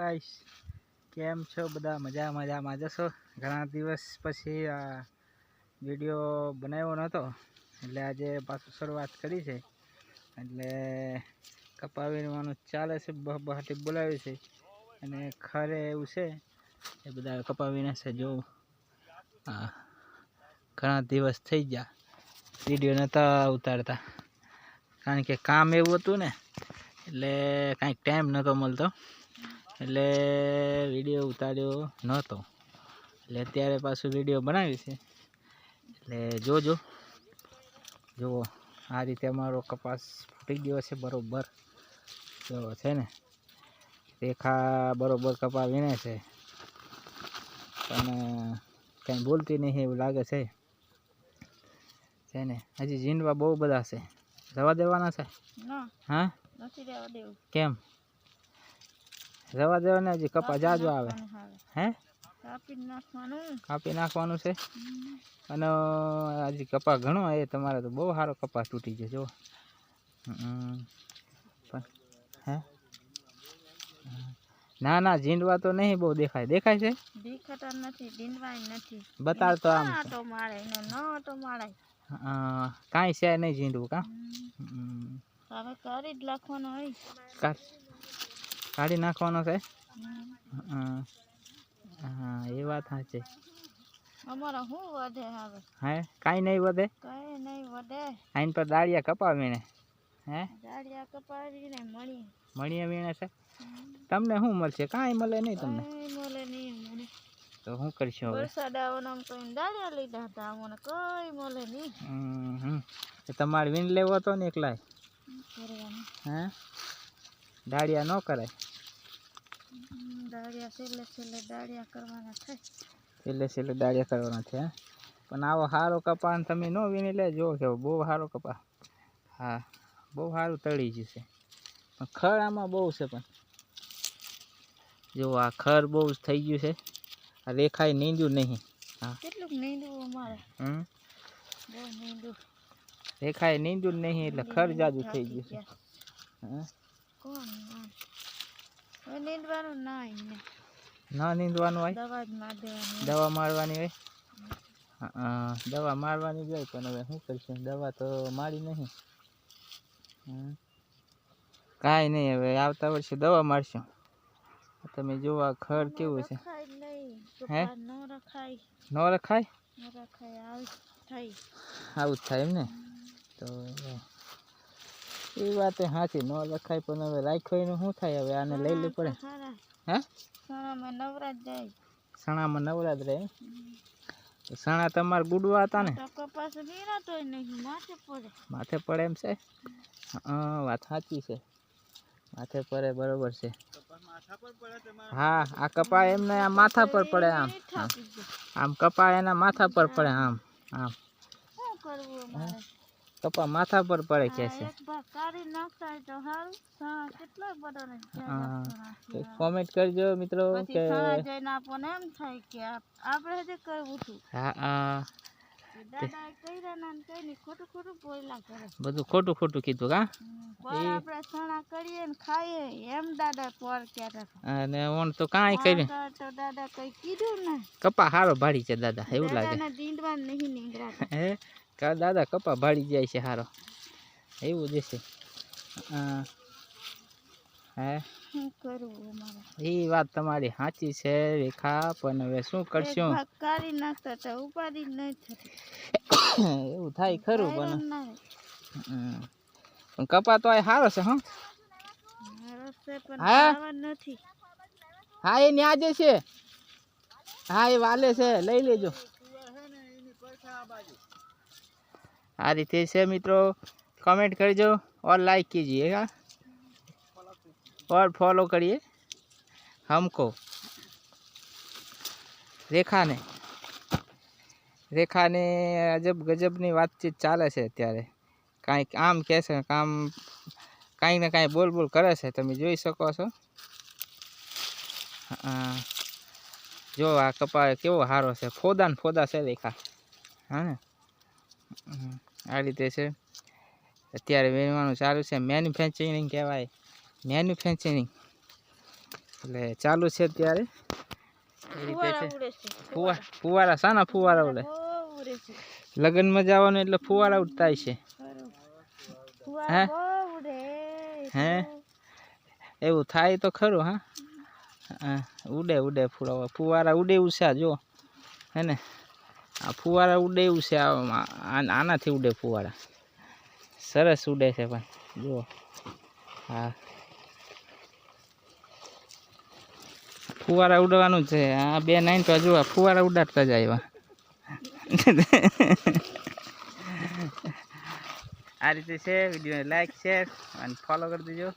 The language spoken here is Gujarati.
ગાઈસ, કેમ છો બધા? મજામાં જશો? ઘણા દિવસ પછી આ વિડીયો બનાવ્યો નહોતો, એટલે આજે પાછું શરૂઆત કરી છે. એટલે કપાવીનું ચાલે છે, બહાટી બોલાવી છે અને ખરે એવું છે એ બધા કપાવીને છે. જો હા, ઘણા દિવસ થઈ ગયા વિડીયો નહોતા ઉતારતા, કારણ કે કામ એવું હતું ને, એટલે કાંઈક ટાઈમ નહોતો મળતો, એટલે વિડીયો ઉતાર્યો નહોતો. એટલે અત્યારે પાછું વિડીયો બનાવી છે. એટલે જોજો, જુઓ આ રીતે અમારો કપાસ ફૂટી ગયો છે બરોબર. જો છે ને, રેખા બરોબર કપાવીને છે, પણ કંઈ બોલતી નહીં એવું લાગે છે ને. હજી ઝીંડવા બહુ બધા છે, રવા દેવાના છે? હા, નથી રહેવા દેવું. કેમ રવા દેવાના? હજી કપા જાજો આવે. હે, કાપી નાખવાનું છે. અને હજી કપા ઘણો એ તમારે તો બહુ સારો કપાસ તૂટી ગયો જો. હે, ના ઝીંડવા તો નહીં બહુ દેખાય છે. દેખાતા નથી, ઝીંડવા નથી. બતાડતો આમ તો મારે ન મારે કાંઈ છે નહીં ઝીંડવું. હવે કાઢી જ નાખવાનો હોય. કાઢી નાખવાનો છે. હા, એ વાત સાચી. અમારા શું વધે હવે? હે, કાંઈ નહીં વધે. કાંઈ નહીં વધે. આઈન પર દાળિયા કપાવીને. હે, દાળિયા કપાવીને મણીએ વીણે છે. તમને શું મળશે? કાંઈ મળે નહીં તમને. મળે નહીં મને. તો શું કરશો હવે? વરસાદ આવવાનો તો દાળિયા લીધા હતા, મને કંઈ મળે નહીં. તમારે વીણ લેવો હતો ને એકલાય. હે, દાળિયા ન કરાય. દાળિયા છેલ્લે દાળિયા કરવાના છે. છેલ્લે દાળિયા કરવાના છે. પણ આવો સારો કપા તમે ન વીણી લે. જો કે બહુ સારો કપા. હા, બહુ સારું તળી જશે. પણ ખર આમાં બહુ છે. પણ જો આ ખર બહુ થઈ ગયું છે. આ રેખાય નીંદ્યું નહીં. હા, કેટલું નીંદવું અમારે? બહુ નીંદવું. રેખાએ નીંદ્યું નહીં એટલે ખર જાજુ થઈ ગયું છે. હા, કોણ નીંદવાનું? ના નીંદવાનું હોય. દવા મારવાની હોય. હા, દવા મારવાની જ હોય. પણ હવે શું કરશું, દવા તો મારી નહીં. કાંઈ નહીં, હવે આવતા વર્ષે દવા મારશું. તમે જુઓ આ ખર કેવું છે. હે, ન રખાય. આવું જ થાય એમ ને. તો એ વાત સાચી, ન રખાય. પણ હવે રાખ્યો એનું શું થાય? હવે આને લઈ લેવું પડે. હે, સણામાં નવરાજ રહે. સણા તમારે ગુડવા હતા ને? માથે પડે એમ છે. વાત સાચી છે, માથે પડે, બરોબર છે. હા, આ કપા એમને આ માથા પર પડે. આમ કપા એના માથા પર પડે. આમ કપા માથા પર પડે કે છે. કોમેન્ટ કરજો મિત્રો કે બધું ખોટું કીધું. અને ઓન તો કાંઈ કર્યું. કપા હારો ભાડી છે દાદા, એવું લાગે. હે, દાદા કપા ભાડી જાય છે હારો, એવું જ છે. હે, એ વાત તમારી સાચી છે રેખા. પણ હવે શું કરશું? એવું થાય ખરું. પણ કપા તો આ સારો છે. હા, એ ન્યા જે છે. હા, એ વાલે છે, લઈ લેજો. આ રીતે છે મિત્રો. कमेंट करजो और लाइक कीजिएगा और फॉलो करिए हमको। रेखा ने अजब गजबनी बातचीत चाले છે અત્યારે. કાંઈક આમ કહે છે, કામ કાંઈ ને કાંઈ બોલ કરે છે, તમે જોઈ શકો છો. જો આ કપા કેવો સારો છે, ફોદા છે રેખા. હા ને, આ રીતે છે અત્યારે વેણવાનું ચાલુ છે. મેન્યુફેક્ચરિંગ કહેવાય, મેન્યુફેક્ચરિંગ. એટલે ચાલુ છે અત્યારે એ રીતે છે ફુવારા શાના ફુવારા ઉડે લગ્નમાં જવાનું એટલે ફુવારા ઉડતા છે હે હે એવું થાય તો ખરું હા ઉડે ઉડે ફુવારા ઉડે એવું છે જો હે ને આ ફુવારા ઉડે એવું છે આનાથી ઉડે ફુવારા સરસ ઉડે છે પણ જુઓ હા ફુવારા ઉડવાનું છે આ બે નાઈન તો જુઓ ફુવારા ઉડાડતા જ આવ્યા આ રીતે છે વિડીયોને લાઈક શેર અને ફોલો કરી દેજો